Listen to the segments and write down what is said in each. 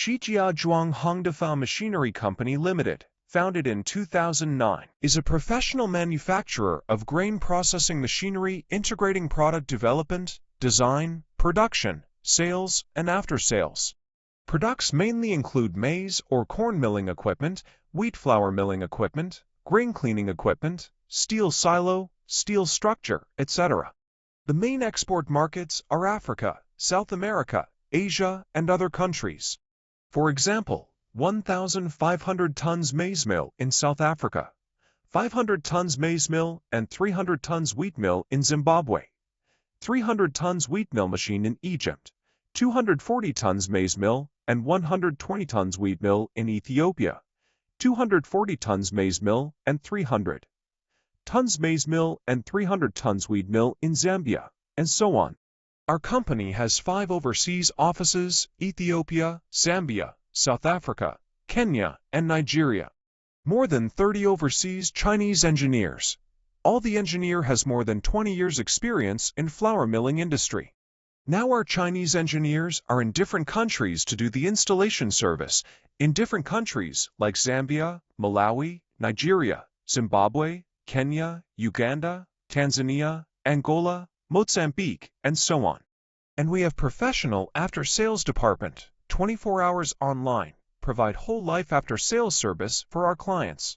Shijiazhuang Hongdefa Machinery Company Limited, founded in 2009, is a professional manufacturer of grain processing machinery integrating product development, design, production, sales, and after-sales. Products mainly include maize or corn milling equipment, wheat flour milling equipment, grain cleaning equipment, steel silo, steel structure, etc. The main export markets are Africa, South America, Asia, and other countries. For example, 1,500 tons maize mill in South Africa, 500 tons maize mill and 300 tons wheat mill in Zimbabwe, 300 tons wheat mill machine in Egypt, 240 tons maize mill and 120 tons wheat mill in Ethiopia, 240 tons maize mill and 300 tons maize mill and 300 tons wheat mill in Zambia, and so on. Our company has 5 overseas offices: Ethiopia, Zambia, South Africa, Kenya, and Nigeria. More than 30 overseas Chinese engineers. All the engineer has more than 20 years experience in flour milling industry. Now our Chinese engineers are in different countries to do the installation service, in different countries like Zambia, Malawi, Nigeria, Zimbabwe, Kenya, Uganda, Tanzania, Angola, Mozambique, and so on. And we have professional after-sales department, 24 hours online, provide whole life after-sales service for our clients.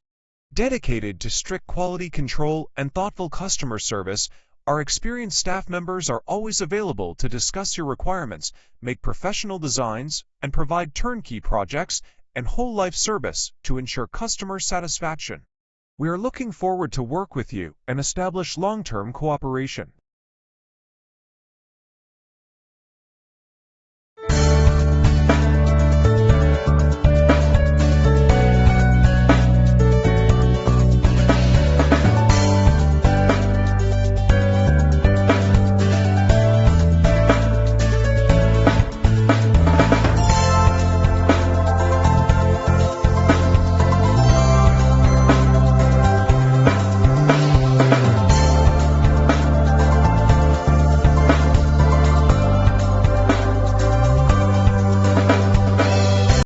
Dedicated to strict quality control and thoughtful customer service, our experienced staff members are always available to discuss your requirements, make professional designs, and provide turnkey projects and whole life service to ensure customer satisfaction. We are looking forward to work with you and establish long-term cooperation.